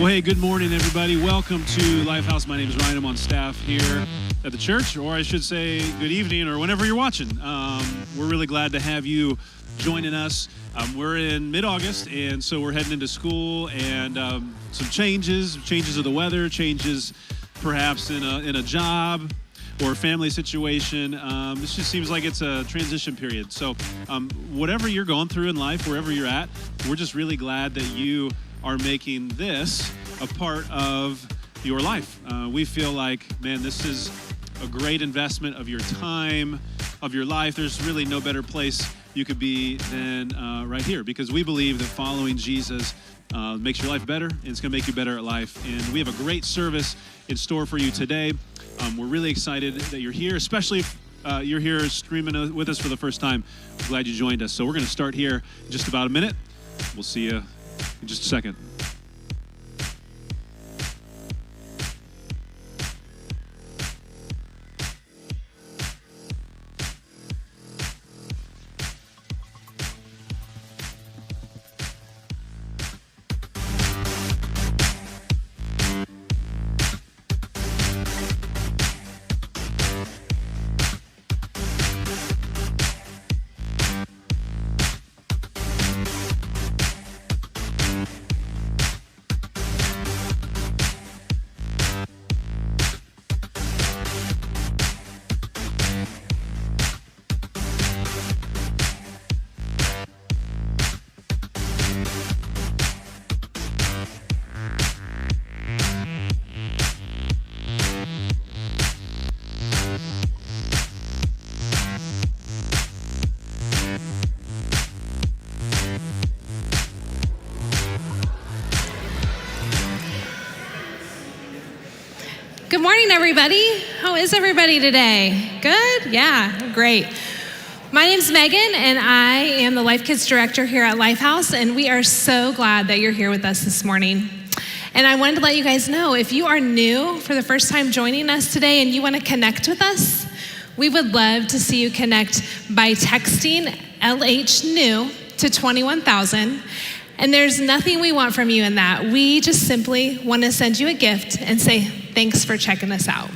Well, hey, good morning, everybody. Welcome to Lifehouse. My name is Ryan. I'm on staff here at the church, or I should say good evening, or whenever you're watching. We're really glad to have you joining us. We're in mid-August, and so we're heading into school, and some changes of the weather, changes perhaps in a job or a family situation. This just seems like it's a transition period. So whatever you're going through in life, wherever you're at, we're just really glad that you are making this a part of your life. We feel like, man, this is a great investment of your time, of your life. There's really no better place you could be than right here, because we believe that following Jesus makes your life better, and it's going to make you better at life. And we have a great service in store for you today. We're really excited that you're here, especially if you're here streaming with us for the first time. We're glad you joined us. So we're going to start here in just about a minute. We'll see you in just a second. Good morning, everybody. How is everybody today? Good? Yeah, great. My name's Megan, and I am the Life Kids Director here at Lifehouse, and we are so glad that you're here with us this morning. And I wanted to let you guys know, if you are new for the first time joining us today and you want to connect with us, we would love to see you connect by texting LHNEW to 21,000. And there's nothing we want from you in that. We just simply want to send you a gift and say, thanks for checking us out.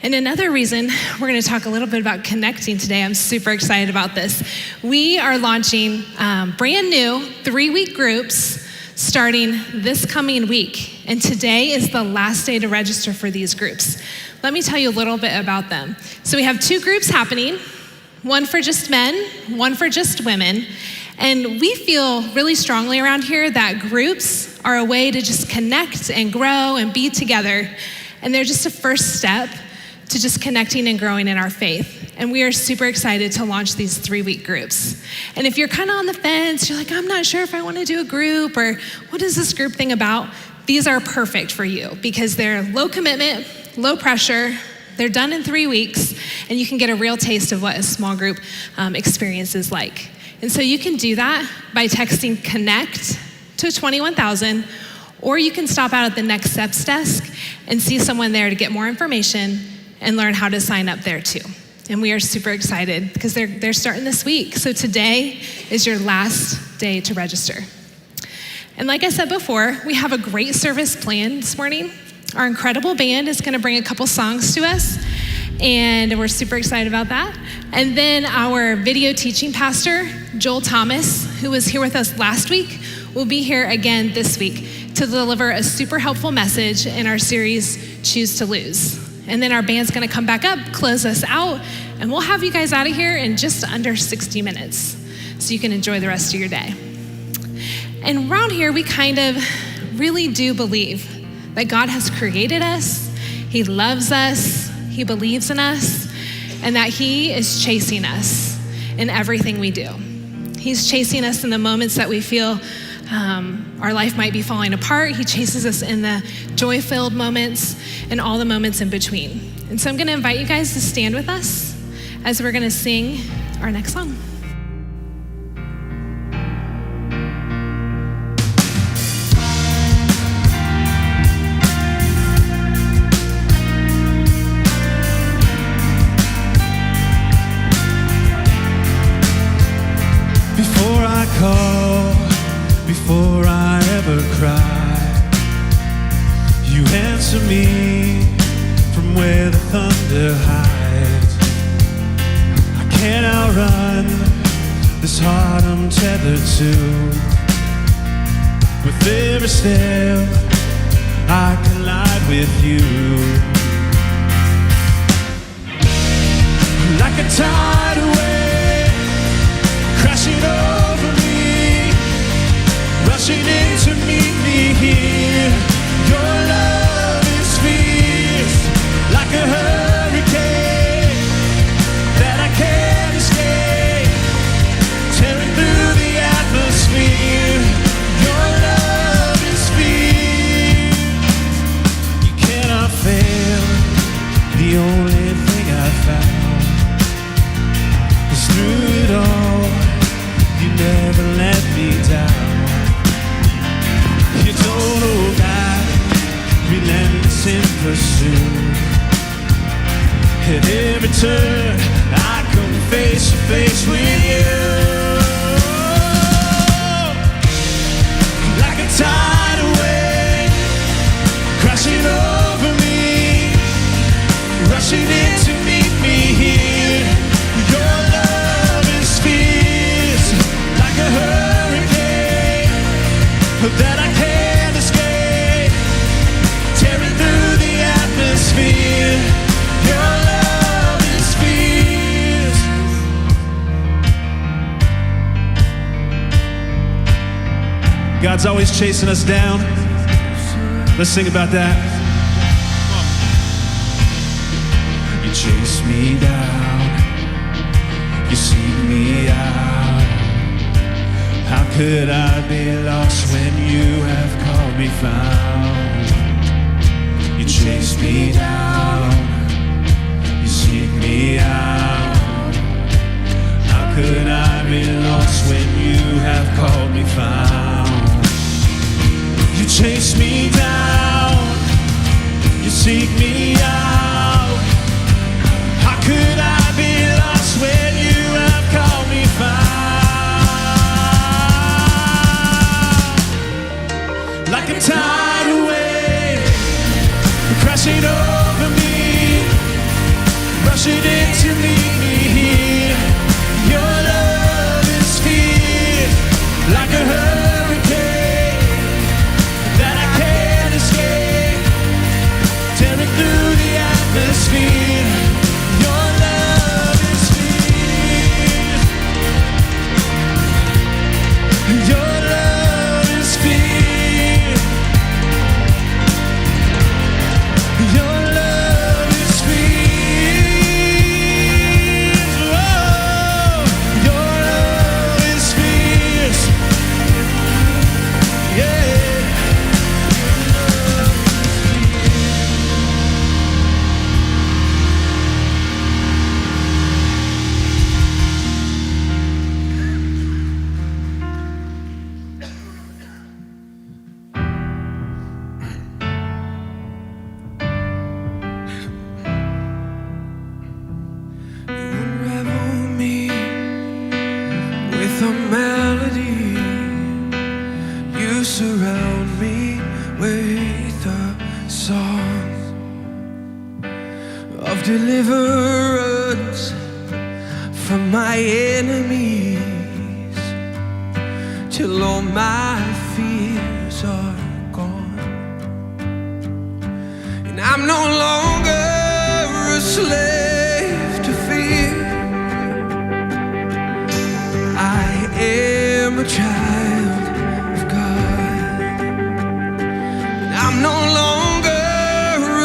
And another reason we're going to talk a little bit about connecting today, I'm super excited about this. We are launching brand new 3-week groups starting this coming week. And today is the last day to register for these groups. Let me tell you a little bit about them. So we have 2 groups happening, one for just men, one for just women. And we feel really strongly around here that groups are a way to just connect and grow and be together. And they're just a first step to just connecting and growing in our faith. And we are super excited to launch these 3-week groups. And if you're kind of on the fence, you're like, I'm not sure if I want to do a group, or what is this group thing about? These are perfect for you because they're low commitment, low pressure. They're done in 3 weeks, and you can get a real taste of what a small group experience is like. And so you can do that by texting connect to 21,000, or you can stop out at the Next Steps desk and see someone there to get more information and learn how to sign up there too. And we are super excited because they're starting this week. So today is your last day to register. And like I said before, we have a great service planned this morning. Our incredible band is gonna bring a couple songs to us, and we're super excited about that. And then our video teaching pastor, Joel Thomas, who was here with us last week, will be here again this week to deliver a super helpful message in our series, Choose to Lose. And then our band's gonna come back up, close us out, and we'll have you guys out of here in just under 60 minutes so you can enjoy the rest of your day. And around here, we kind of really do believe that God has created us, He loves us, He believes in us, and that He is chasing us in everything we do. He's chasing us in the moments that we feel our life might be falling apart. He chases us in the joy-filled moments and all the moments in between. And so I'm gonna invite you guys to stand with us as we're gonna sing our next song. Before I call, before I ever cry, pursue. With every step, I collide with you. Like a tidal wave, crashing over me, rushing in to meet me here. Your love is fierce, like a hurricane that I can't escape, tearing through the atmosphere. Your love is fierce, you cannot fail. The only thing I found is through it all, you never let me down. You don't hold back, relentless in pursuit. At every turn, I come face to face with you. Like a tidal wave, crashing over me, rushing in to meet me here. Your love is fierce, like a hurricane that I can't escape, tearing through the atmosphere. Your love is fierce. God's always chasing us down. Let's sing about that. You chase me down, you seek me out. How could I be lost when you have called me found? You chase me down, you seek me out. How could I be lost when you have called me found? You chase me down, you seek me out. How could I be lost when you have called me found? Like a tidal wave, crashing over me, rushing in to meet me here. Your love is fierce, like a hurricane that I can't escape, tearing through the atmosphere. Your love is fierce. Your love is fierce. Your love is fierce. Oh, your love is fierce. Yeah. You unravel me with a melody. You surround me with a song of deliverance from my enemies, till all my fears are gone. And I'm no longer a slave to fear. I am a child of God. And I'm no longer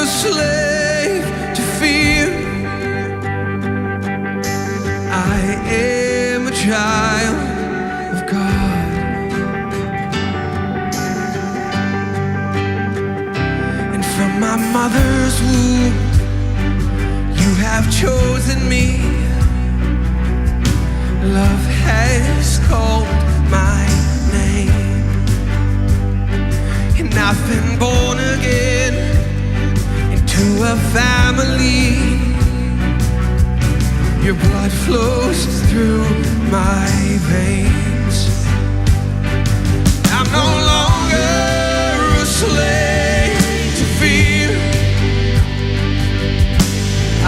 a slave to fear. I am a child of God. And from my mother's womb, you have chosen me. Love has called my name, and I've been born again into a family. Your blood flows through my veins. I'm no longer a slave to fear. I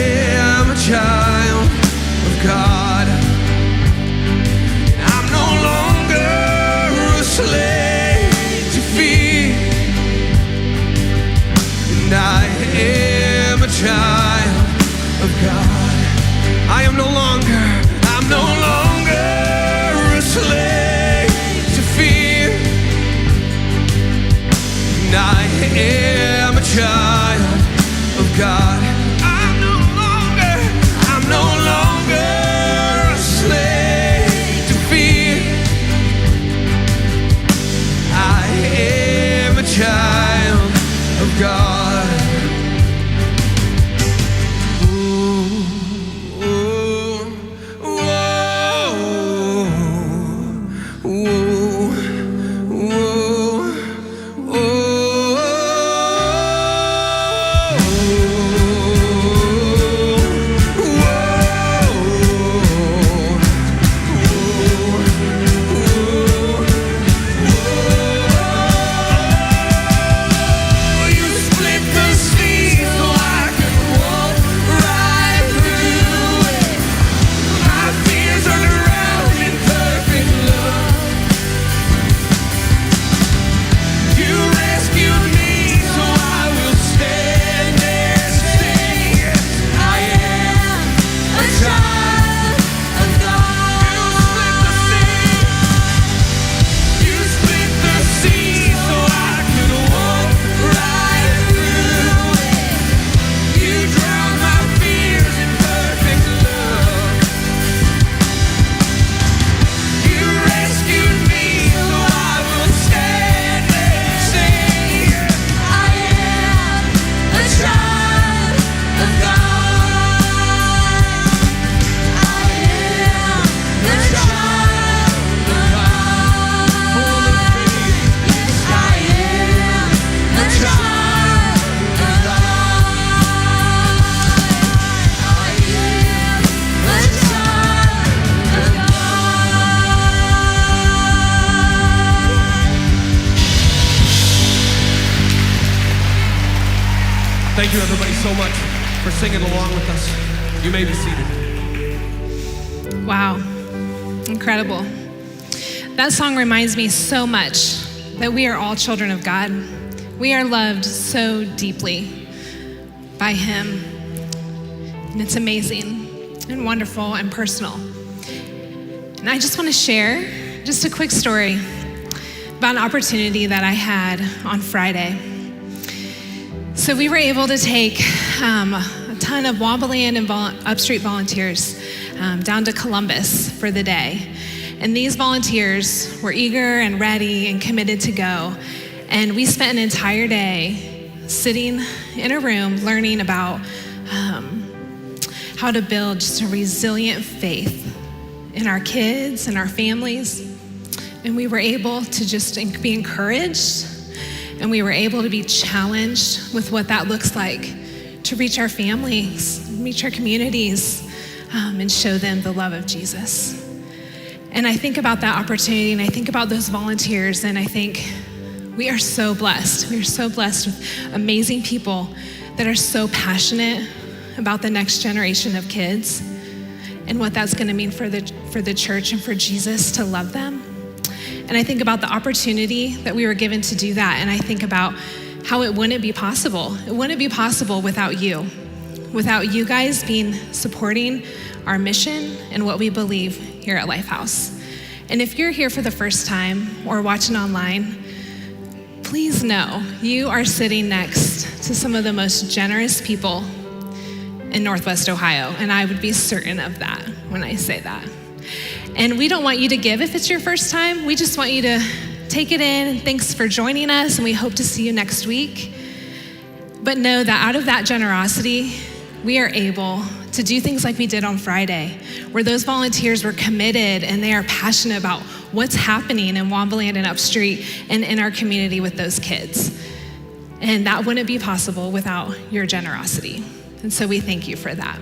am a child of God. I'm no longer Thank you, everybody, so much for singing along with us. You may be seated. Wow, incredible. That song reminds me so much that we are all children of God. We are loved so deeply by Him. And it's amazing and wonderful and personal. And I just want to share just a quick story about an opportunity that I had on Friday. So we were able to take a ton of Wombaland and Upstreet volunteers down to Columbus for the day. And these volunteers were eager and ready and committed to go. And we spent an entire day sitting in a room learning about how to build just a resilient faith in our kids and our families. And we were able to just be encouraged, and we were able to be challenged with what that looks like to reach our families, reach our communities, and show them the love of Jesus. And I think about that opportunity, and I think about those volunteers, and I think we are so blessed. We are so blessed with amazing people that are so passionate about the next generation of kids and what that's going to mean for the church and for Jesus to love them. And I think about the opportunity that we were given to do that, and I think about how it wouldn't be possible. It wouldn't be possible without you guys supporting our mission and what we believe here at Lifehouse. And if you're here for the first time or watching online, please know you are sitting next to some of the most generous people in Northwest Ohio, and I would be certain of that when I say that. And we don't want you to give if it's your first time. We just want you to take it in, and thanks for joining us, and we hope to see you next week. But know that out of that generosity, we are able to do things like we did on Friday, where those volunteers were committed and they are passionate about what's happening in Wombaland and Upstreet and in our community with those kids. And that wouldn't be possible without your generosity. And so we thank you for that.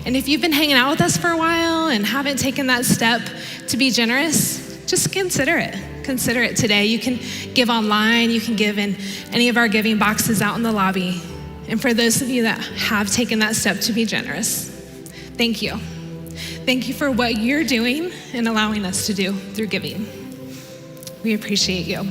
And if you've been hanging out with us for a while and haven't taken that step to be generous, just consider it. Consider it today. You can give online, you can give in any of our giving boxes out in the lobby. And for those of you that have taken that step to be generous, thank you. Thank you for what you're doing and allowing us to do through giving. We appreciate you.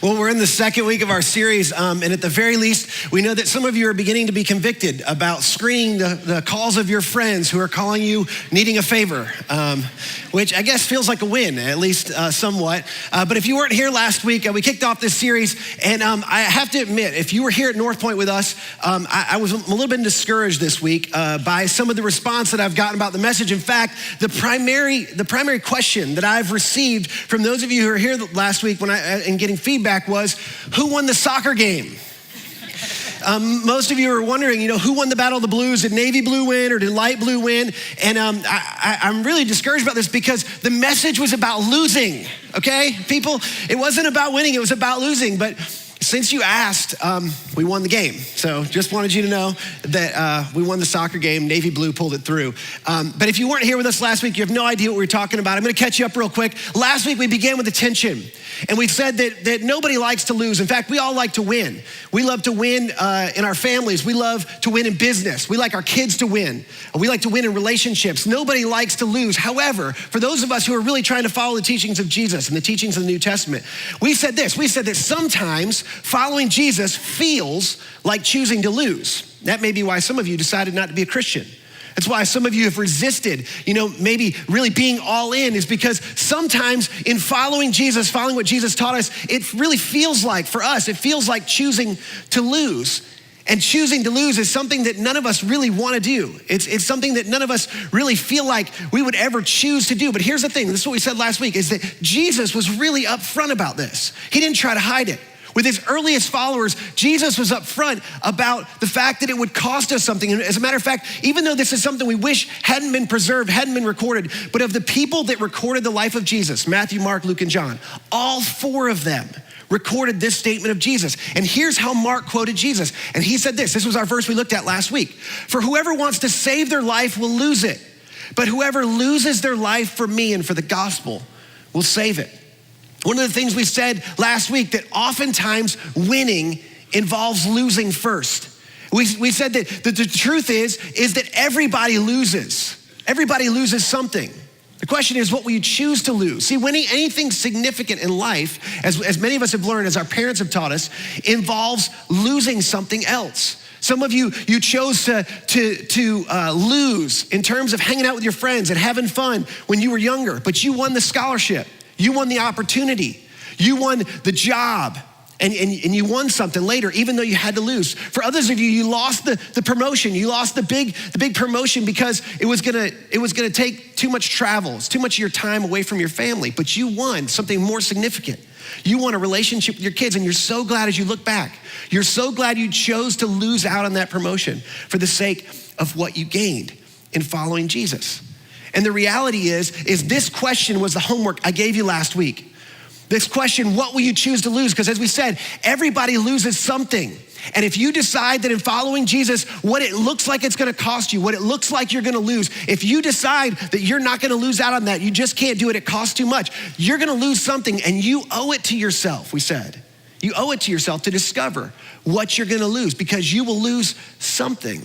Well, we're in the second week of our series, and at the very least, we know that some of you are beginning to be convicted about screening the calls of your friends who are calling you needing a favor, which I guess feels like a win, at least somewhat. But if you weren't here last week, we kicked off this series, and I have to admit, if you were here at North Point with us, I was a little bit discouraged this week by some of the response that I've gotten about the message. In fact, the primary question that I've received from those of you who were here last week in getting feedback was, who won the soccer game? Most of you are wondering, who won the Battle of the Blues? Did Navy Blue win or did Light Blue win? And I'm really discouraged about this because the message was about losing, okay? People, it wasn't about winning, it was about losing. But since you asked, we won the game. So just wanted you to know that we won the soccer game. Navy Blue pulled it through. But if you weren't here with us last week, you have no idea what we were talking about. I'm gonna catch you up real quick. Last week we began with attention. And we said that nobody likes to lose. In fact, we all like to win. We love to win in our families. We love to win in business. We like our kids to win. We like to win in relationships. Nobody likes to lose. However, for those of us who are really trying to follow the teachings of Jesus and the teachings of the New Testament, we said this. We said that sometimes following Jesus feels like choosing to lose. That may be why some of you decided not to be a Christian. That's why some of you have resisted, maybe really being all in, is because sometimes in following Jesus, following what Jesus taught us, it really feels like, for us, it feels like choosing to lose. And choosing to lose is something that none of us really want to do. It's something that none of us really feel like we would ever choose to do. But here's the thing, this is what we said last week, is that Jesus was really upfront about this. He didn't try to hide it. With his earliest followers, Jesus was upfront about the fact that it would cost us something. And as a matter of fact, even though this is something we wish hadn't been preserved, hadn't been recorded, but of the people that recorded the life of Jesus, Matthew, Mark, Luke, and John, all four of them recorded this statement of Jesus. And here's how Mark quoted Jesus. And he said this was our verse we looked at last week. For whoever wants to save their life will lose it, but whoever loses their life for me and for the gospel will save it. One of the things we said last week, that oftentimes winning involves losing first. We said that the truth is that everybody loses. Everybody loses something. The question is, what will you choose to lose? See, winning anything significant in life, as many of us have learned, as our parents have taught us, involves losing something else. Some of you chose to lose in terms of hanging out with your friends and having fun when you were younger, but you won the scholarship. You won the opportunity. You won the job, and you won something later, even though you had to lose. For others of you, you lost the promotion. You lost the big promotion because it was gonna take too much travel. It's too much of your time away from your family, but you won something more significant. You won a relationship with your kids, and you're so glad as you look back. You're so glad you chose to lose out on that promotion for the sake of what you gained in following Jesus. And the reality is this question was the homework I gave you last week. This question, what will you choose to lose? Because as we said, everybody loses something. And if you decide that in following Jesus, what it looks like it's gonna cost you, what it looks like you're gonna lose, if you decide that you're not gonna lose out on that, you just can't do it, it costs too much, you're gonna lose something, and you owe it to yourself, we said. You owe it to yourself to discover what you're gonna lose, because you will lose something.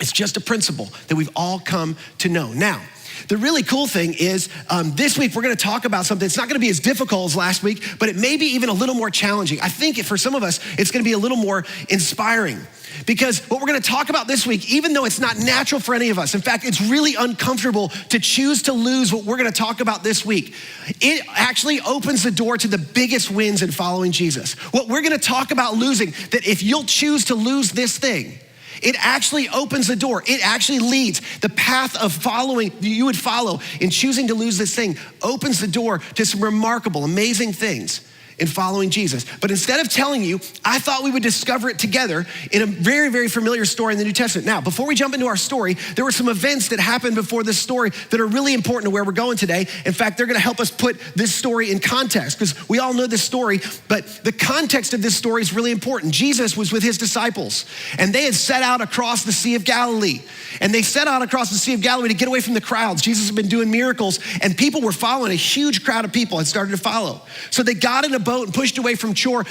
It's just a principle that we've all come to know. Now, the really cool thing is this week we're gonna talk about something. It's not gonna be as difficult as last week, but it may be even a little more challenging. I think for some of us, it's gonna be a little more inspiring, because what we're gonna talk about this week, even though it's not natural for any of us, in fact, it's really uncomfortable to choose to lose what we're gonna talk about this week. It actually opens the door to the biggest wins in following Jesus. What we're gonna talk about losing, that if you'll choose to lose this thing, it actually opens the door. It actually leads. The path of following, you would follow in choosing to lose this thing, opens the door to some remarkable, amazing things in following Jesus. But instead of telling you, I thought we would discover it together in a very, very familiar story in the New Testament. Now, before we jump into our story, there were some events that happened before this story that are really important to where we're going today. In fact, they're gonna help us put this story in context, because we all know this story, but the context of this story is really important. Jesus was with his disciples, and they had set out across the Sea of Galilee. And they set out across the Sea of Galilee to get away from the crowds. Jesus had been doing miracles, and people were following. A huge crowd of people had started to follow. So they got in a boat and pushed away from shore,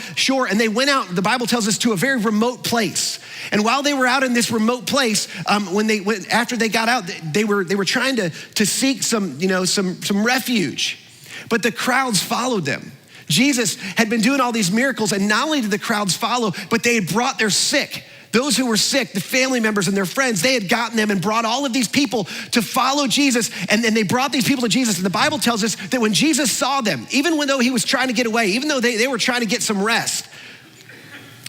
and they went out, the Bible tells us, to a very remote place. And while they were out in this remote place, after they got out, they were trying to seek some refuge. But the crowds followed them. Jesus had been doing all these miracles, and not only did the crowds follow, but they had brought their sick. Those who were sick, the family members and their friends, they had gotten them and brought all of these people to follow Jesus. And then they brought these people to Jesus. And the Bible tells us that when Jesus saw them, even though he was trying to get away, even though they were trying to get some rest,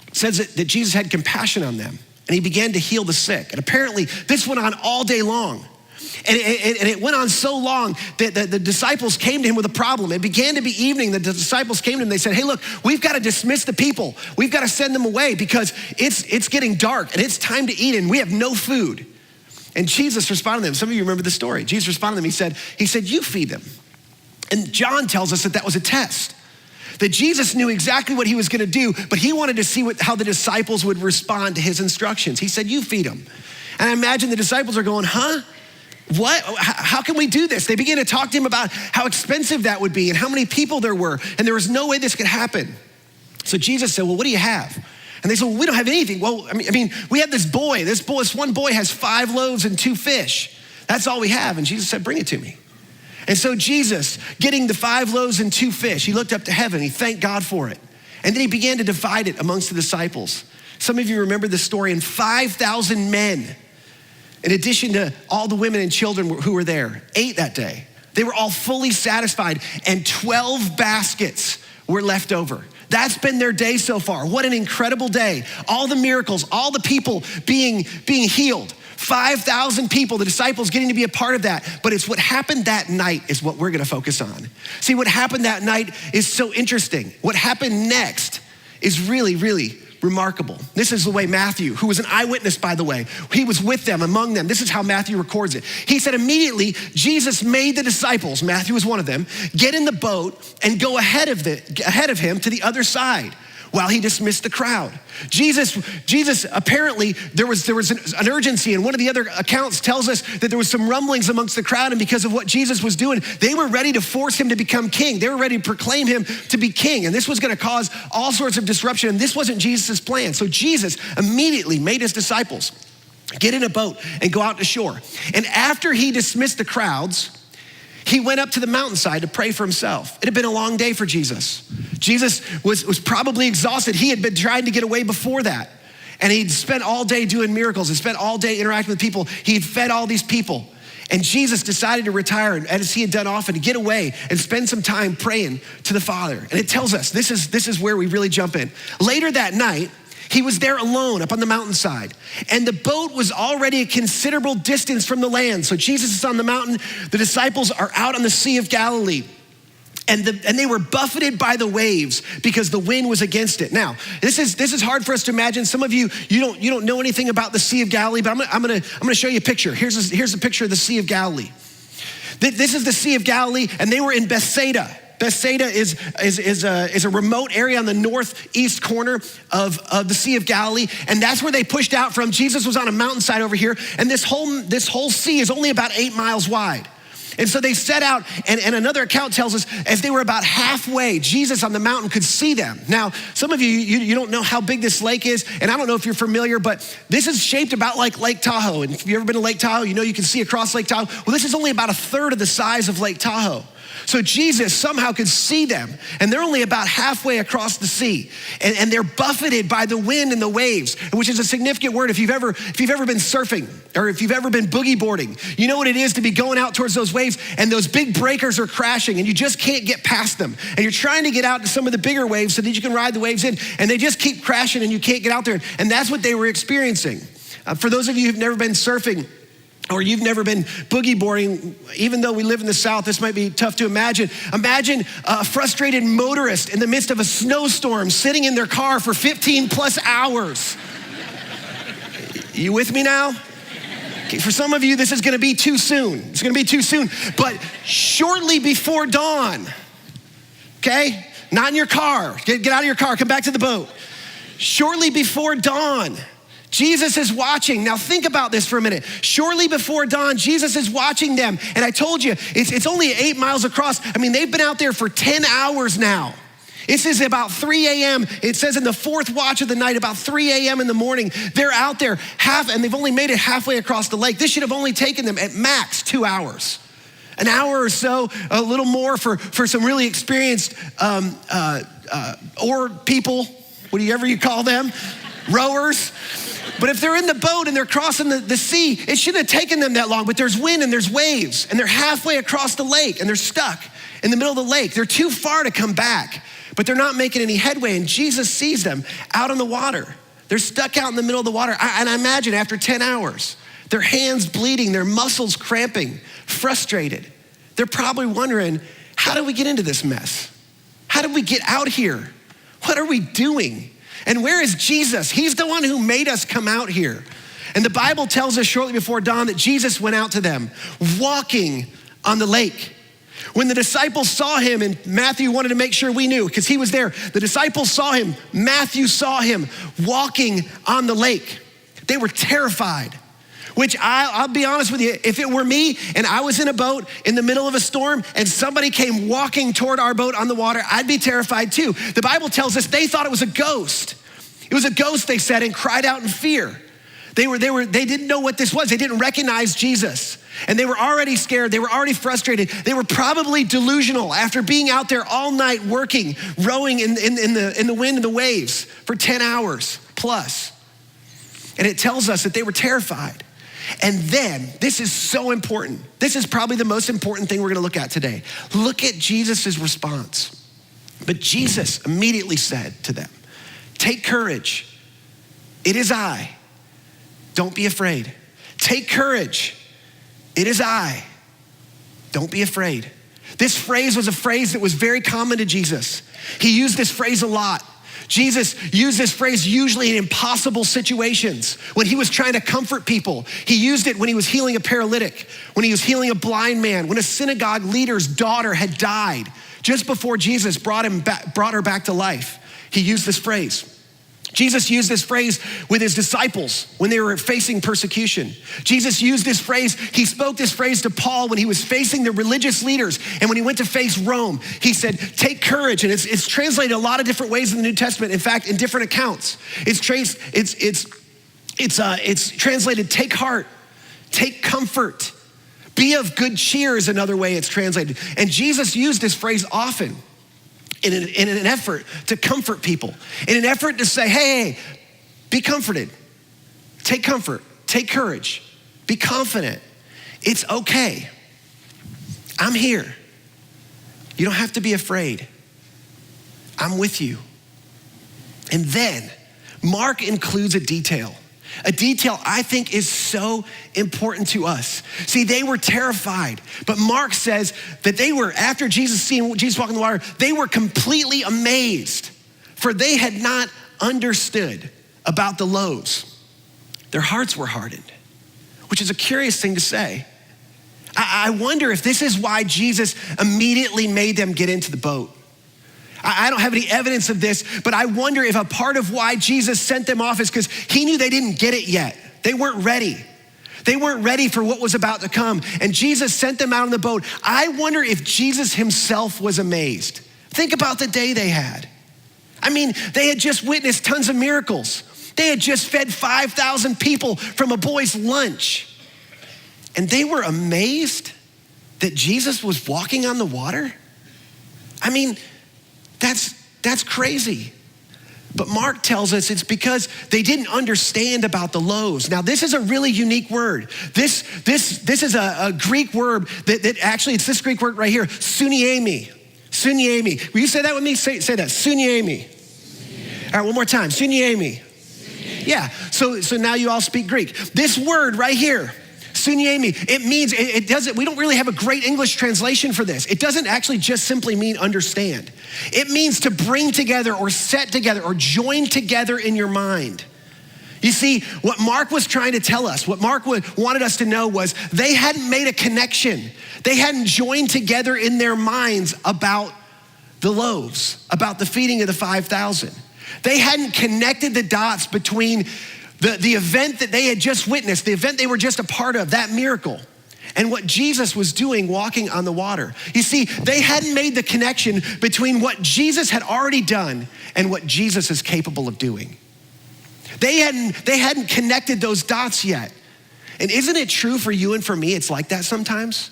it says that Jesus had compassion on them, and he began to heal the sick. And apparently this went on all day long. And it went on so long that the disciples came to him with a problem. It began to be evening. The disciples came to him. They said, hey, look, we've got to dismiss the people. We've got to send them away because it's getting dark and it's time to eat and we have no food. And Jesus responded to them. Some of you remember the story. Jesus responded to them. He said, you feed them. And John tells us that was a test. that Jesus knew exactly what he was gonna do, but he wanted to see how the disciples would respond to his instructions. He said, you feed them. And I imagine the disciples are going, huh? What? How can we do this? They began to talk to him about how expensive that would be and how many people there were, and there was no way this could happen. So Jesus said, well, what do you have? And they said, well, we don't have anything. Well, I mean, we have this boy. This one boy has 5 loaves and 2 fish. That's all we have. And Jesus said, bring it to me. And so Jesus, getting the 5 loaves and 2 fish, he looked up to heaven, he thanked God for it. And then he began to divide it amongst the disciples. Some of you remember this story, and 5,000 men, in addition to all the women and children who were there, ate that day. They were all fully satisfied, and 12 baskets were left over. That's been their day so far. What an incredible day. All the miracles, all the people being healed. 5,000 people, the disciples getting to be a part of that. But it's what happened that night is what we're gonna focus on. See, what happened that night is so interesting. What happened next is really, really remarkable. This is the way Matthew, who was an eyewitness, by the way, he was with them, among them. This is how Matthew records it. He said, immediately, Jesus made the disciples, Matthew was one of them, get in the boat and go ahead of him to the other side while he dismissed the crowd. Jesus apparently, there was an urgency, and one of the other accounts tells us that there was some rumblings amongst the crowd, and because of what Jesus was doing, they were ready to force him to become king. They were ready to proclaim him to be king, and this was gonna cause all sorts of disruption, and this wasn't Jesus' plan. So Jesus immediately made his disciples get in a boat and go out to shore. And after he dismissed the crowds, he went up to the mountainside to pray for himself. It had been a long day for Jesus. Jesus was probably exhausted. He had been trying to get away before that. And he'd spent all day doing miracles. He spent all day interacting with people. He'd fed all these people. And Jesus decided to retire, as he had done often, to get away and spend some time praying to the Father. And it tells us, this is where we really jump in. Later that night, he was there alone up on the mountainside, and the boat was already a considerable distance from the land. So Jesus is on the mountain, the disciples are out on the Sea of Galilee, and they were buffeted by the waves because the wind was against it. Now, this is hard for us to imagine. Some of you don't know anything about the Sea of Galilee, but I'm gonna show you a picture. Here's a picture of the Sea of Galilee. This is the Sea of Galilee, and they were in Bethsaida. Bethsaida is a remote area on the northeast corner of the Sea of Galilee, and that's where they pushed out from. Jesus was on a mountainside over here, and this whole sea is only about 8 miles wide. And so they set out, and another account tells us as they were about halfway, Jesus on the mountain could see them. Now, some of you don't know how big this lake is, and I don't know if you're familiar, but this is shaped about like Lake Tahoe. And if you've ever been to Lake Tahoe, you know you can see across Lake Tahoe. Well, this is only about 1/3 of the size of Lake Tahoe. So Jesus somehow could see them, and they're only about halfway across the sea, and they're buffeted by the wind and the waves, which is a significant word. If you've ever been surfing, or if you've ever been boogie boarding, you know what it is to be going out towards those waves, and those big breakers are crashing, and you just can't get past them, and you're trying to get out to some of the bigger waves so that you can ride the waves in, and they just keep crashing, and you can't get out there, and that's what they were experiencing. For those of you who've never been surfing, or you've never been boogie boarding, even though we live in the South, this might be tough to imagine. Imagine a frustrated motorist in the midst of a snowstorm sitting in their car for 15 plus hours. You with me now? Okay, for some of you, this is gonna be too soon. It's gonna be too soon, but shortly before dawn, okay? Not in your car, get out of your car, come back to the boat. Shortly before dawn, Jesus is watching. Now think about this for a minute. Shortly before dawn, Jesus is watching them. And I told you, it's only 8 miles across. I mean, they've been out there for 10 hours now. This is about 3 a.m. It says in the 4th watch of the night, about 3 a.m. in the morning, they're out there and they've only made it halfway across the lake. This should have only taken them at max 2 hours. An hour or so, a little more for some really experienced oar people, whatever you call them, rowers. But if they're in the boat and they're crossing the sea, it shouldn't have taken them that long, but there's wind and there's waves, and they're halfway across the lake, and they're stuck in the middle of the lake. They're too far to come back, but they're not making any headway, and Jesus sees them out on the water. They're stuck out in the middle of the water, and I imagine after 10 hours, their hands bleeding, their muscles cramping, frustrated. They're probably wondering, how did we get into this mess? How did we get out here? What are we doing? And where is Jesus? He's the one who made us come out here. And the Bible tells us shortly before dawn that Jesus went out to them, walking on the lake. When the disciples saw him, and Matthew wanted to make sure we knew because he was there. The disciples saw him, Matthew saw him walking on the lake. They were terrified, which I'll be honest with you, if it were me and I was in a boat in the middle of a storm and somebody came walking toward our boat on the water, I'd be terrified too. The Bible tells us they thought it was a ghost. It was a ghost, they said, and cried out in fear. They didn't know what this was. They didn't recognize Jesus. And they were already scared. They were already frustrated. They were probably delusional after being out there all night working, rowing in the wind and the waves for 10 hours plus. And it tells us that they were terrified. And then, this is so important. This is probably the most important thing we're gonna look at today. Look at Jesus' response. But Jesus immediately said to them, "Take courage. It is I. Don't be afraid. Take courage. It is I. Don't be afraid." This phrase was a phrase that was very common to Jesus. He used this phrase a lot. Jesus used this phrase usually in impossible situations. When he was trying to comfort people, he used it when he was healing a paralytic, when he was healing a blind man, when a synagogue leader's daughter had died just before Jesus brought her back to life. He used this phrase. Jesus used this phrase with his disciples when they were facing persecution. Jesus used this phrase, he spoke this phrase to Paul when he was facing the religious leaders. And when he went to face Rome, he said, "Take courage." And it's translated a lot of different ways in the New Testament. In fact, in different accounts, it's translated, "Take heart, take comfort, be of good cheer" is another way it's translated. And Jesus used this phrase often in an effort to comfort people, in an effort to say, hey, be comforted, take comfort, take courage, be confident. It's okay. I'm here. You don't have to be afraid. I'm with you. And then Mark includes a detail I think is so important to us. See, they were terrified, but Mark says that they were, after seeing Jesus walk on the water, they were completely amazed, for they had not understood about the loaves. Their hearts were hardened, which is a curious thing to say. I wonder if this is why Jesus immediately made them get into the boat. I don't have any evidence of this, but I wonder if a part of why Jesus sent them off is because he knew they didn't get it yet. They weren't ready. They weren't ready for what was about to come. And Jesus sent them out on the boat. I wonder if Jesus himself was amazed. Think about the day they had. I mean, they had just witnessed tons of miracles. They had just fed 5,000 people from a boy's lunch. And they were amazed that Jesus was walking on the water? I mean, that's crazy. But Mark tells us it's because they didn't understand about the loaves. Now, this is a really unique word. This is a Greek word that actually, it's this Greek word right here, suniemi. Suniemi. Will you say that with me? Say that, suniemi. All right, one more time, suniemi. Yeah, so now you all speak Greek. This word right here, suniemi, it means, we don't really have a great English translation for this. It doesn't actually just simply mean understand. It means to bring together or set together or join together in your mind. You see, what Mark was trying to tell us, what Mark wanted us to know was they hadn't made a connection. They hadn't joined together in their minds about the loaves, about the feeding of the 5,000. They hadn't connected the dots between the event that they had just witnessed, the event they were just a part of, that miracle, and what Jesus was doing walking on the water. You see, they hadn't made the connection between what Jesus had already done and what Jesus is capable of doing. They hadn't connected those dots yet. And isn't it true for you and for me, it's like that sometimes?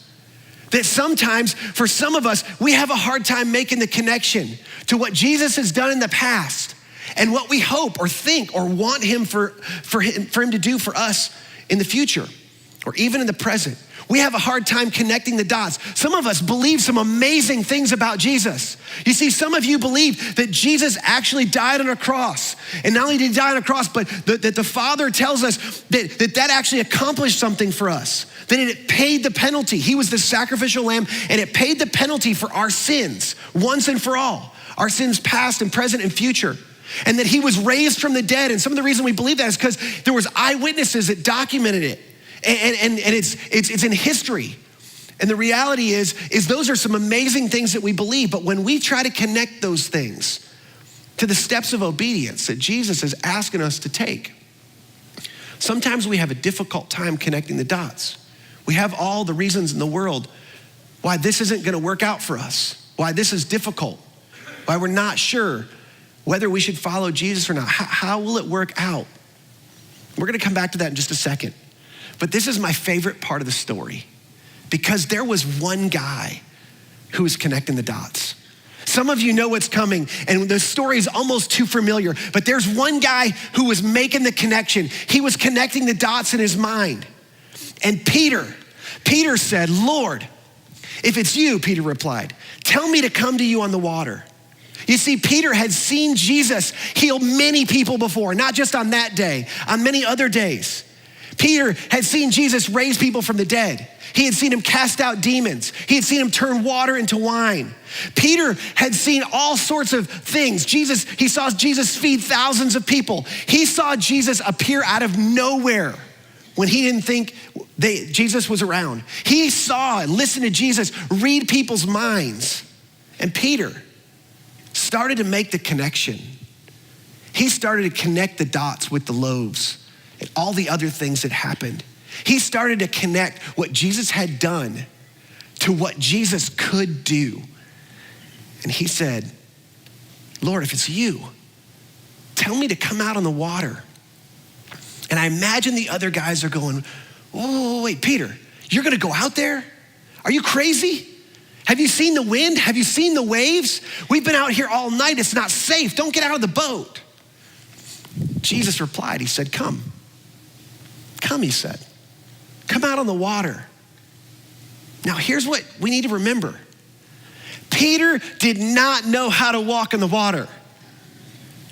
That sometimes, for some of us, we have a hard time making the connection to what Jesus has done in the past and what we hope or think or want him for him to do for us in the future or even in the present. We have a hard time connecting the dots. Some of us believe some amazing things about Jesus. You see, some of you believe that Jesus actually died on a cross. And not only did he die on a cross, but that the Father tells us that actually accomplished something for us. That it paid the penalty. He was the sacrificial lamb, and it paid the penalty for our sins once and for all. Our sins past and present and future. And that he was raised from the dead. And some of the reason we believe that is because there was eyewitnesses that documented it. And it's in history. And the reality is those are some amazing things that we believe, but when we try to connect those things to the steps of obedience that Jesus is asking us to take, sometimes we have a difficult time connecting the dots. We have all the reasons in the world why this isn't gonna work out for us, why this is difficult, why we're not sure whether we should follow Jesus or not. How will it work out? We're gonna come back to that in just a second. But this is my favorite part of the story, because there was one guy who was connecting the dots. Some of you know what's coming, and the story is almost too familiar, but there's one guy who was making the connection. He was connecting the dots in his mind. And Peter said, "Lord, if it's you," Peter replied, "tell me to come to you on the water." You see, Peter had seen Jesus heal many people before, not just on that day, on many other days. Peter had seen Jesus raise people from the dead. He had seen him cast out demons. He had seen him turn water into wine. Peter had seen all sorts of things. He saw Jesus feed thousands of people. He saw Jesus appear out of nowhere when he didn't think Jesus was around. He saw and listened to Jesus read people's minds. And Peter started to make the connection. He started to connect the dots with the loaves and all the other things that happened. He started to connect what Jesus had done to what Jesus could do. And he said, "Lord, if it's you, tell me to come out on the water." And I imagine the other guys are going, "Oh, wait, Peter, you're gonna go out there? Are you crazy? Have you seen the wind? Have you seen the waves? We've been out here all night. It's not safe. Don't get out of the boat." Jesus replied, he said, "Come." "Come," he said. "Come out on the water." Now, here's what we need to remember. Peter did not know how to walk in the water.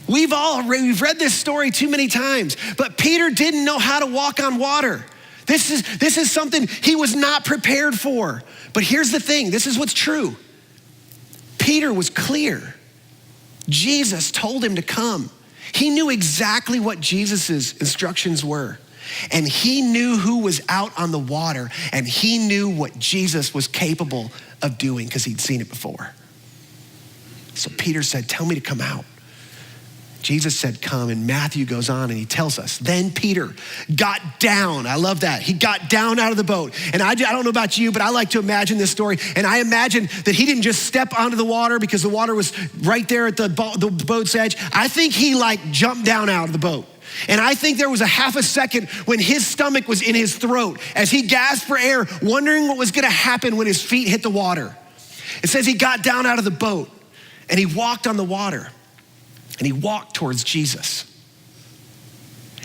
We've read this story too many times, but Peter didn't know how to walk on water. This is something he was not prepared for. But here's the thing, this is what's true. Peter was clear. Jesus told him to come. He knew exactly what Jesus's instructions were. And he knew who was out on the water, and he knew what Jesus was capable of doing because he'd seen it before. So Peter said, "Tell me to come out." Jesus said, "Come," and Matthew goes on and he tells us, then Peter got down. I love that. He got down out of the boat. And I don't know about you, but I like to imagine this story. And I imagine that he didn't just step onto the water because the water was right there at the boat's edge. I think he jumped down out of the boat. And I think there was a half a second when his stomach was in his throat as he gasped for air, wondering what was gonna happen when his feet hit the water. It says he got down out of the boat and he walked on the water. And he walked towards Jesus.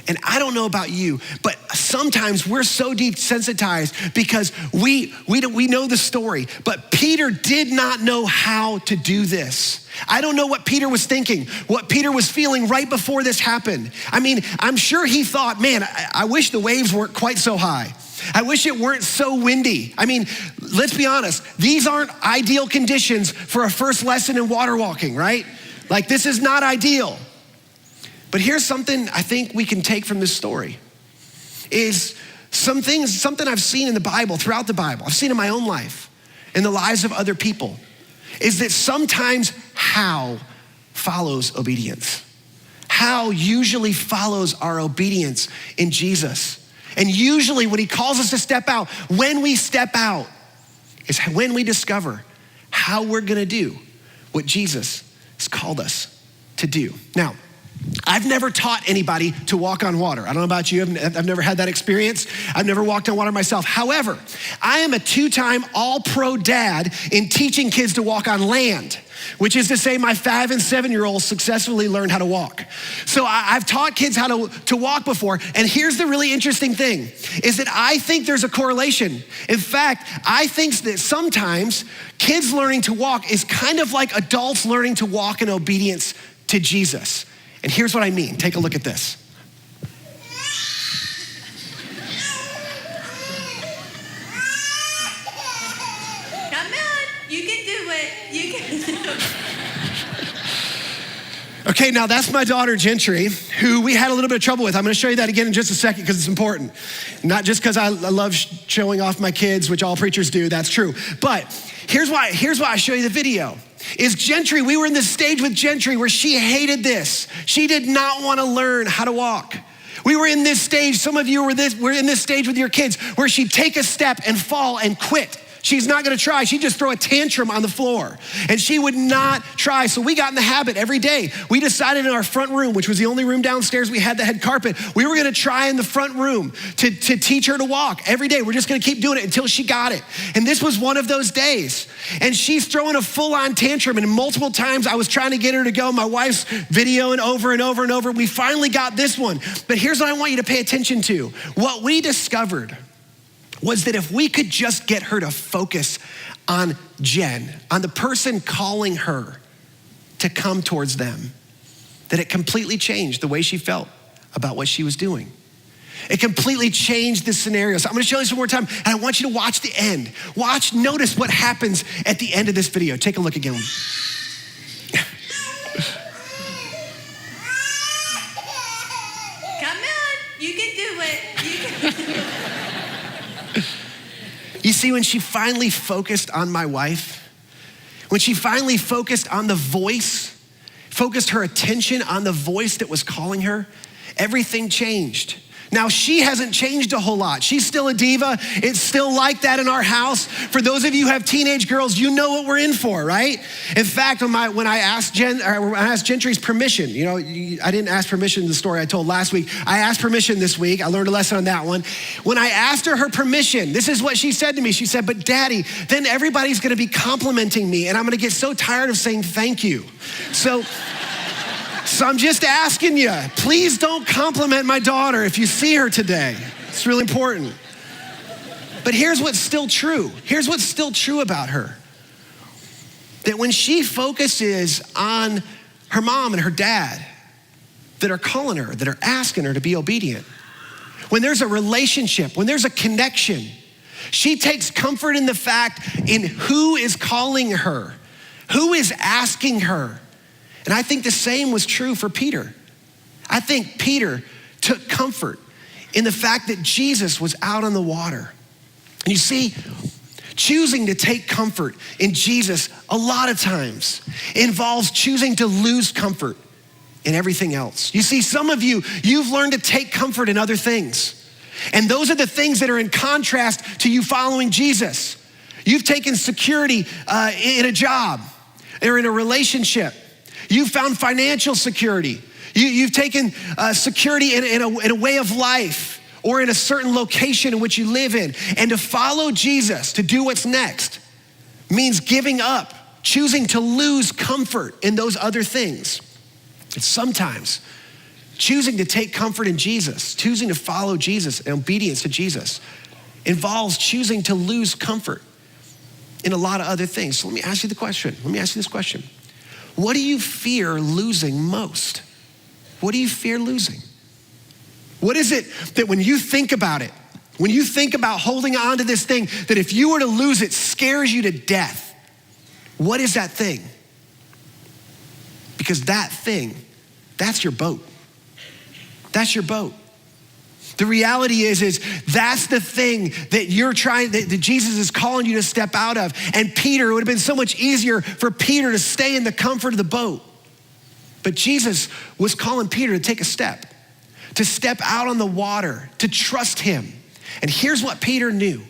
And I don't know about you, but sometimes we're so desensitized because we know the story, but Peter did not know how to do this. I don't know what Peter was thinking, what Peter was feeling right before this happened. I mean, I'm sure he thought, man, I wish the waves weren't quite so high. I wish it weren't so windy. I mean, let's be honest, these aren't ideal conditions for a first lesson in water walking, right? Like, this is not ideal. But here's something I think we can take from this story is something I've seen in the Bible, throughout the Bible, I've seen in my own life, in the lives of other people, is that sometimes how follows obedience. How usually follows our obedience in Jesus. And usually when he calls us to step out, when we step out, is when we discover how we're gonna do what Jesus has called us to do. Now, I've never taught anybody to walk on water. I don't know about you, I've never had that experience. I've never walked on water myself. However, I am a 2-time all-pro dad in teaching kids to walk on land, which is to say my 5 and 7-year-olds successfully learned how to walk. So I've taught kids how to walk before, and here's the really interesting thing, is that I think there's a correlation. In fact, I think that sometimes kids learning to walk is kind of like adults learning to walk in obedience to Jesus. And here's what I mean. Take a look at this. Come on, you can do it. You can do it. Okay, now that's my daughter, Gentry, who we had a little bit of trouble with. I'm gonna show you that again in just a second because it's important. Not just because I love showing off my kids, which all preachers do, that's true. But here's why I show you the video. Is Gentry, we were in this stage with Gentry where she hated this. She did not wanna learn how to walk. We were in this stage, some of you were in this stage with your kids where she'd take a step and fall and quit. She's not gonna try. She'd just throw a tantrum on the floor. And she would not try. So we got in the habit every day. We decided in our front room, which was the only room downstairs we had that had carpet, we were gonna try in the front room to teach her to walk every day. We're just gonna keep doing it until she got it. And this was one of those days. And she's throwing a full-on tantrum. And multiple times I was trying to get her to go. My wife's videoing over and over and over. We finally got this one. But here's what I want you to pay attention to. What we discovered was that if we could just get her to focus on Jen, on the person calling her to come towards them, that it completely changed the way she felt about what she was doing. It completely changed the scenario. So I'm gonna show you this one more time, and I want you to watch the end. Notice what happens at the end of this video. Take a look again. Come on, you can do it. You see, when she finally focused on my wife, when she finally focused on the voice, focused her attention on the voice that was calling her, everything changed. Now, she hasn't changed a whole lot. She's still a diva. It's still like that in our house. For those of you who have teenage girls, you know what we're in for, right? In fact, when I asked Gentry's permission, I didn't ask permission in the story I told last week. I asked permission this week. I learned a lesson on that one. When I asked her permission, this is what she said to me. She said, "But Daddy, then everybody's gonna be complimenting me and I'm gonna get so tired of saying thank you." So I'm just asking you, please don't compliment my daughter if you see her today. It's really important. But here's what's still true. Here's what's still true about her. That when she focuses on her mom and her dad that are calling her, that are asking her to be obedient, when there's a relationship, when there's a connection, she takes comfort in the fact in who is calling her, who is asking her. And I think the same was true for Peter. I think Peter took comfort in the fact that Jesus was out on the water. And you see, choosing to take comfort in Jesus a lot of times involves choosing to lose comfort in everything else. You see, some of you've learned to take comfort in other things. And those are the things that are in contrast to you following Jesus. You've taken security in a job or in a relationship. You've found financial security. You've taken security in a way of life or in a certain location in which you live in. And to follow Jesus, to do what's next, means giving up, choosing to lose comfort in those other things. And sometimes choosing to take comfort in Jesus, choosing to follow Jesus and obedience to Jesus involves choosing to lose comfort in a lot of other things. So let me ask you this question. What do you fear losing most? What do you fear losing? What is it that when you think about it, when you think about holding on to this thing, that if you were to lose it, scares you to death? What is that thing? Because that thing, that's your boat. That's your boat. The reality is that's the thing that that Jesus is calling you to step out of. And Peter, it would have been so much easier for Peter to stay in the comfort of the boat. But Jesus was calling Peter to take a step, to step out on the water, to trust him. And here's what Peter knew.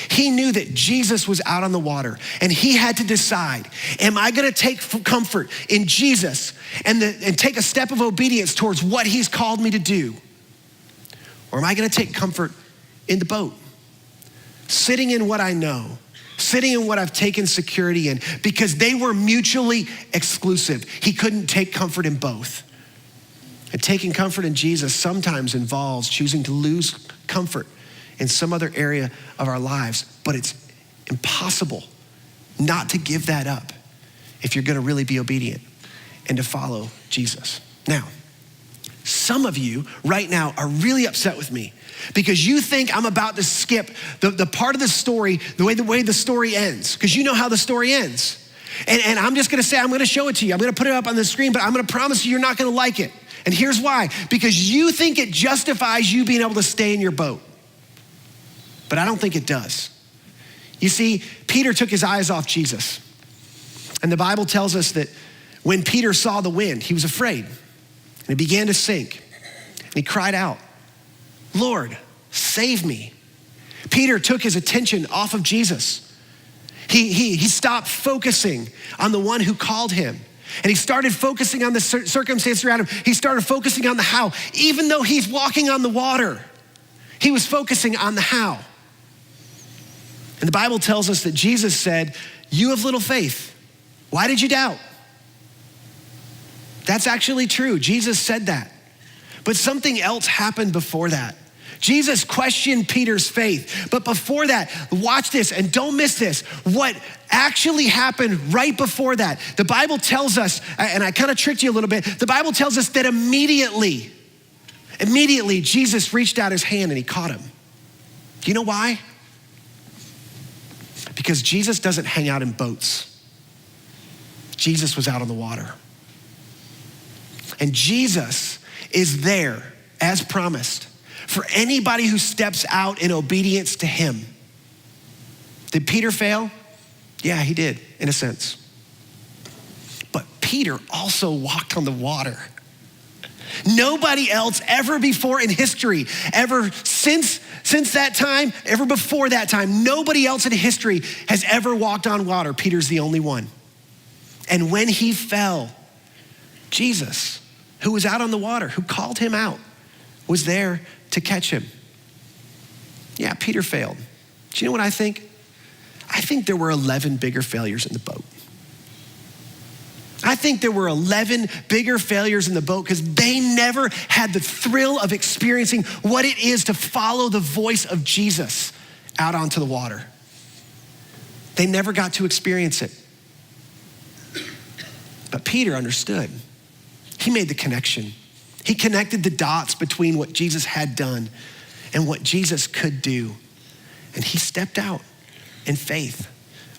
He knew that Jesus was out on the water and he had to decide, am I gonna take comfort in Jesus and take a step of obedience towards what he's called me to do? Or am I gonna take comfort in the boat? Sitting in what I know, sitting in what I've taken security in, because they were mutually exclusive. He couldn't take comfort in both. And taking comfort in Jesus sometimes involves choosing to lose comfort in some other area of our lives, but it's impossible not to give that up if you're gonna really be obedient and to follow Jesus. Now, some of you right now are really upset with me because you think I'm about to skip the part of the story, the way the story ends, because you know how the story ends. And I'm just gonna say, I'm gonna show it to you. I'm gonna put it up on the screen, but I'm gonna promise you, you're not gonna like it. And here's why. Because you think it justifies you being able to stay in your boat. But I don't think it does. You see, Peter took his eyes off Jesus. And the Bible tells us that when Peter saw the wind, he was afraid. And he began to sink. And he cried out, Lord, save me. Peter took his attention off of Jesus. He stopped focusing on the one who called him. And he started focusing on the circumstance around him. He started focusing on the how. Even though he's walking on the water, he was focusing on the how. And the Bible tells us that Jesus said, you have little faith. Why did you doubt? That's actually true. Jesus said that. But something else happened before that. Jesus questioned Peter's faith. But before that, watch this and don't miss this. What actually happened right before that, the Bible tells us, and I kind of tricked you a little bit, the Bible tells us that immediately Jesus reached out his hand and he caught him. Do you know why? Because Jesus doesn't hang out in boats. Jesus was out on the water. And Jesus is there as promised for anybody who steps out in obedience to him. Did Peter fail? Yeah, he did, in a sense. But Peter also walked on the water. Nobody else ever before in history, ever since that time, ever before that time, nobody else in history has ever walked on water. Peter's the only one. And when he fell, Jesus, who was out on the water, who called him out, was there to catch him. Yeah, Peter failed. Do you know what I think? I think there were 11 bigger failures in the boat. I think there were 11 bigger failures in the boat because they never had the thrill of experiencing what it is to follow the voice of Jesus out onto the water. They never got to experience it. But Peter understood. He made the connection. He connected the dots between what Jesus had done and what Jesus could do. And he stepped out in faith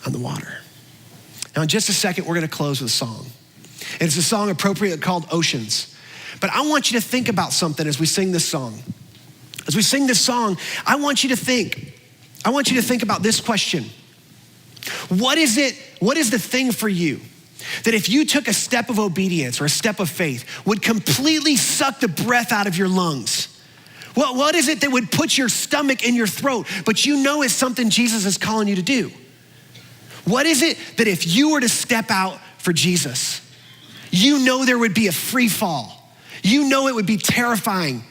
on the water. Now, in just a second, we're gonna close with a song. And it's a song appropriate called Oceans. But I want you to think about something as we sing this song. As we sing this song, I want you to think about this question. What is the thing for you that if you took a step of obedience or a step of faith would completely suck the breath out of your lungs? What is it that would put your stomach in your throat, but you know it's something Jesus is calling you to do? What is it that if you were to step out for Jesus, you know there would be a free fall? You know it would be terrifying.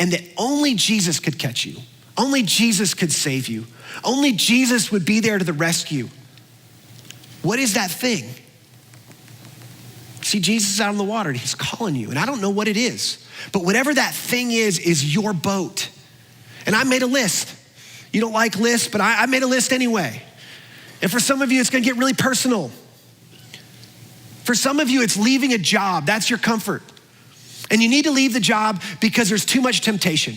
And that only Jesus could catch you. Only Jesus could save you. Only Jesus would be there to the rescue. What is that thing? See, Jesus is out on the water and he's calling you. And I don't know what it is, but whatever that thing is your boat. And I made a list. You don't like lists, but I made a list anyway. And for some of you, it's gonna get really personal. For some of you, it's leaving a job. That's your comfort. And you need to leave the job because there's too much temptation.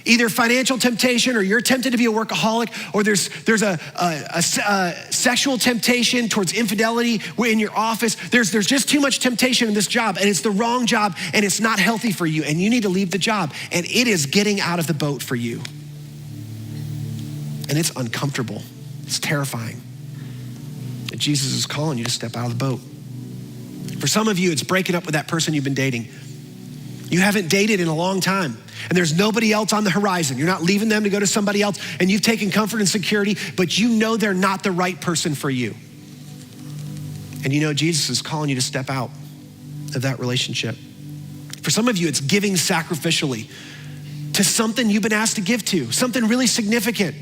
Either financial temptation, or you're tempted to be a workaholic, or there's a sexual temptation towards infidelity in your office. There's just too much temptation in this job, and it's the wrong job, and it's not healthy for you, and you need to leave the job, and it is getting out of the boat for you. And it's uncomfortable. It's terrifying. And Jesus is calling you to step out of the boat. For some of you, it's breaking up with that person you've been dating. You haven't dated in a long time, and there's nobody else on the horizon. You're not leaving them to go to somebody else, and you've taken comfort and security, but you know they're not the right person for you. And you know Jesus is calling you to step out of that relationship. For some of you, it's giving sacrificially to something you've been asked to give to, something really significant.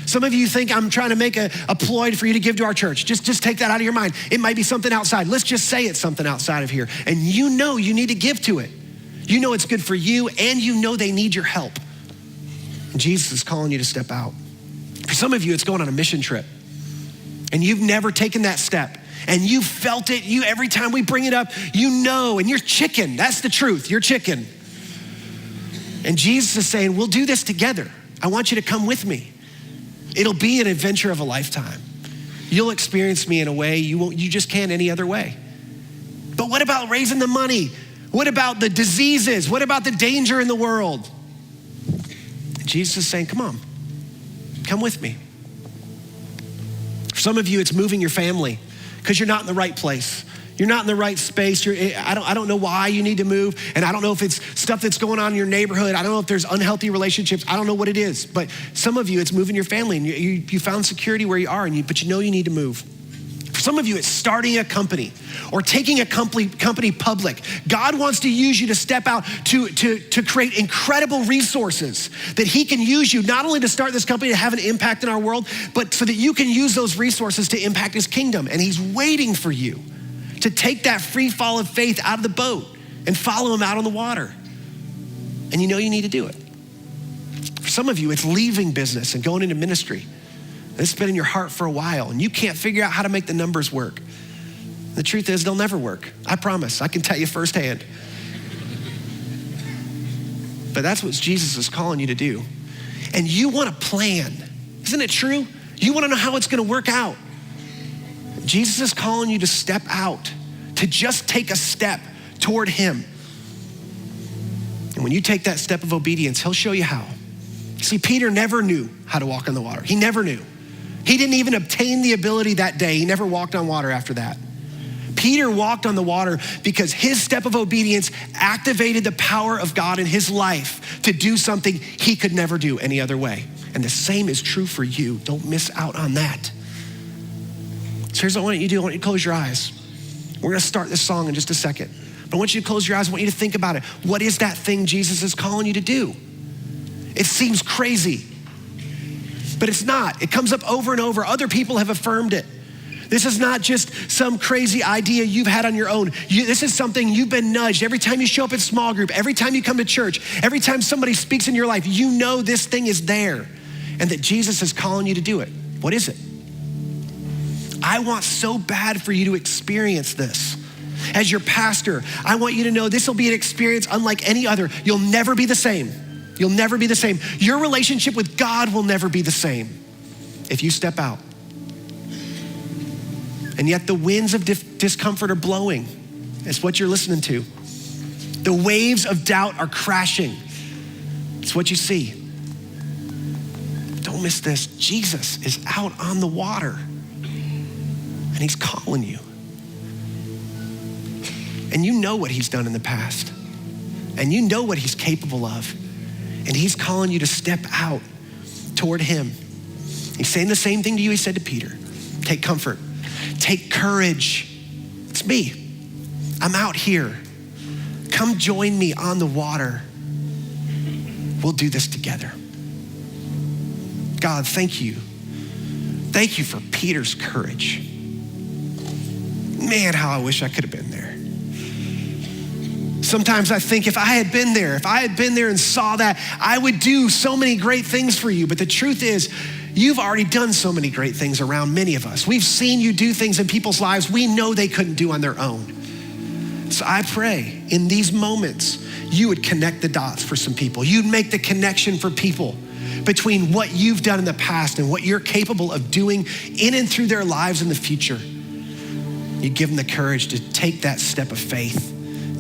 Some of you think I'm trying to make a ploy for you to give to our church. Just take that out of your mind. It might be something outside. Let's just say it's something outside of here. And you know you need to give to it. You know it's good for you, and you know they need your help. And Jesus is calling you to step out. For some of you, it's going on a mission trip. And you've never taken that step. And you felt it. Every time we bring it up, you know, and you're chicken. That's the truth. You're chicken. And Jesus is saying, we'll do this together. I want you to come with me. It'll be an adventure of a lifetime. You'll experience me in a way you just can't any other way. But what about raising the money? What about the diseases? What about the danger in the world? And Jesus is saying, come on, come with me. For some of you, it's moving your family because you're not in the right place. You're not in the right space. I don't know why you need to move. And I don't know if it's stuff that's going on in your neighborhood. I don't know if there's unhealthy relationships. I don't know what it is. But some of you, it's moving your family. And you found security where you are, but you know you need to move. For some of you, it's starting a company or taking a company public. God wants to use you to step out to create incredible resources that he can use you not only to start this company to have an impact in our world, but so that you can use those resources to impact his kingdom. And he's waiting for you to take that free fall of faith out of the boat and follow him out on the water. And you know you need to do it. For some of you, it's leaving business and going into ministry. It's been in your heart for a while and you can't figure out how to make the numbers work. The truth is they'll never work. I promise, I can tell you firsthand. But that's what Jesus is calling you to do. And you want a plan. Isn't it true? You want to know how it's going to work out. Jesus is calling you to step out, to just take a step toward him. And when you take that step of obedience, he'll show you how. See, Peter never knew how to walk on the water. He never knew. He didn't even obtain the ability that day. He never walked on water after that. Peter walked on the water because his step of obedience activated the power of God in his life to do something he could never do any other way. And the same is true for you. Don't miss out on that. So here's what I want you to do. I want you to close your eyes. We're gonna start this song in just a second. But I want you to close your eyes. I want you to think about it. What is that thing Jesus is calling you to do? It seems crazy, but it's not. It comes up over and over. Other people have affirmed it. This is not just some crazy idea you've had on your own. This is something you've been nudged. Every time you show up at small group, every time you come to church, every time somebody speaks in your life, you know this thing is there and that Jesus is calling you to do it. What is it? I want so bad for you to experience this. As your pastor, I want you to know this will be an experience unlike any other. You'll never be the same. You'll never be the same. Your relationship with God will never be the same if you step out. And yet the winds of discomfort are blowing. It's what you're listening to. The waves of doubt are crashing. It's what you see. Don't miss this. Jesus is out on the water. And he's calling you. And you know what he's done in the past. And you know what he's capable of. And he's calling you to step out toward him. He's saying the same thing to you he said to Peter. Take comfort. Take courage. It's me. I'm out here. Come join me on the water. We'll do this together. God, thank you. Thank you for Peter's courage. Man, how I wish I could have been there. Sometimes I think if I had been there and saw that, I would do so many great things for you. But the truth is, you've already done so many great things around many of us. We've seen you do things in people's lives we know they couldn't do on their own. So I pray in these moments, you would connect the dots for some people. You'd make the connection for people between what you've done in the past and what you're capable of doing in and through their lives in the future. You give them the courage to take that step of faith,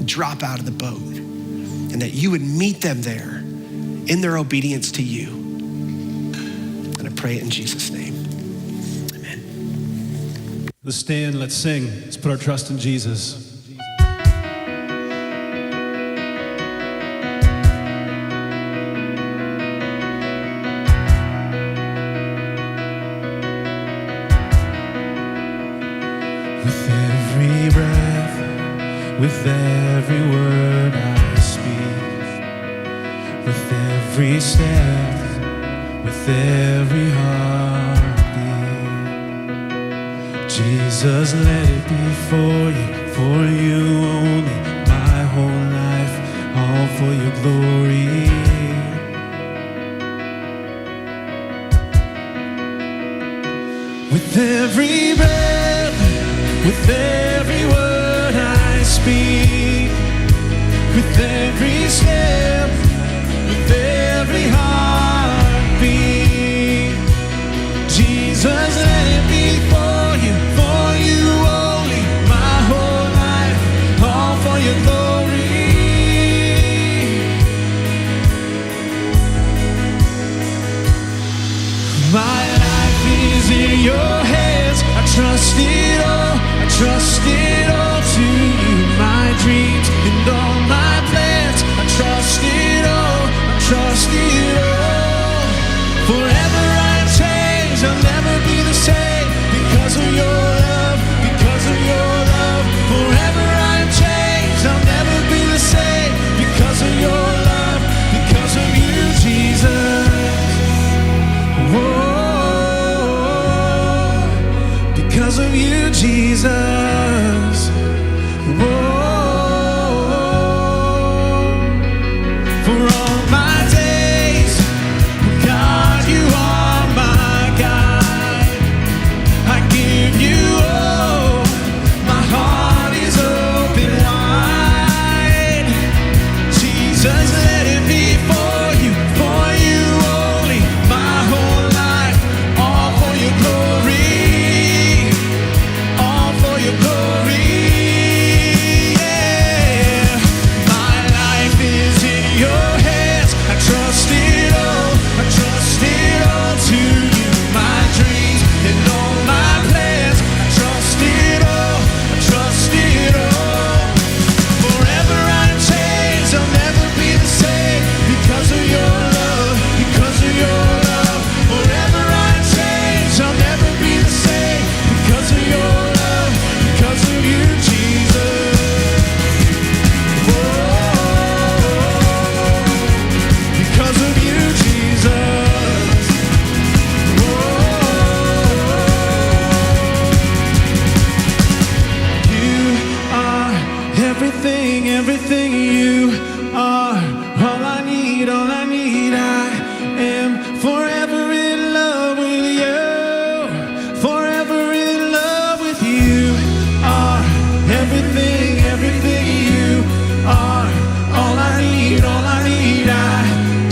drop out of the boat, and that you would meet them there in their obedience to you. And I pray it in Jesus' name. Amen. Let's stand, let's sing. Let's put our trust in Jesus. With every breath, with every word I speak, with every step, with every heartbeat, Jesus, let it be for you only, my whole life, all for your glory. With every breath, with every word I speak, with every step, with every heartbeat, Jesus, let it be for everything, everything you are. All I need, all I need. I am forever in love with you. Forever in love with you. Are everything, everything you are. All I need, all I need. I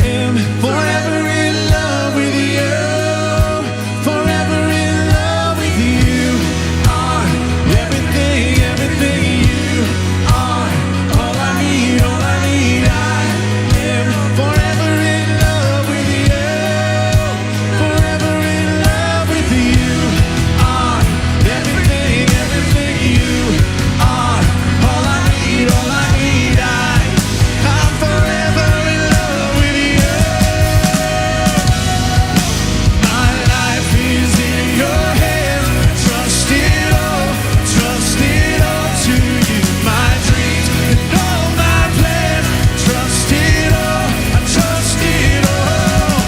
am forever in love with you. Forever in love with you. Are everything, everything you are. All I need, all I need. I am forever in love with you. Forever in love with you. Are everything, everything you are. All I need, all I need. I'm forever in love with you. My life is in your hands. Trust it all to you. My dreams and all my plans. Trust it all, I trust it all.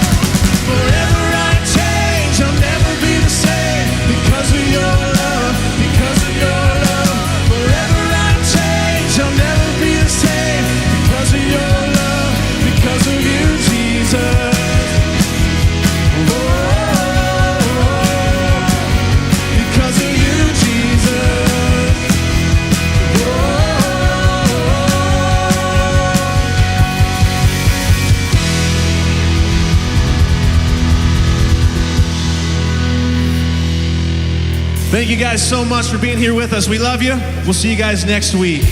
Forever I change, I'll never be the same. Because of your love, because of your love. Forever I change, I'll never be the same. Because of your love, because of you, Jesus. Because of you, Jesus. Thank you guys so much for being here with us. We love you. We'll see you guys next week.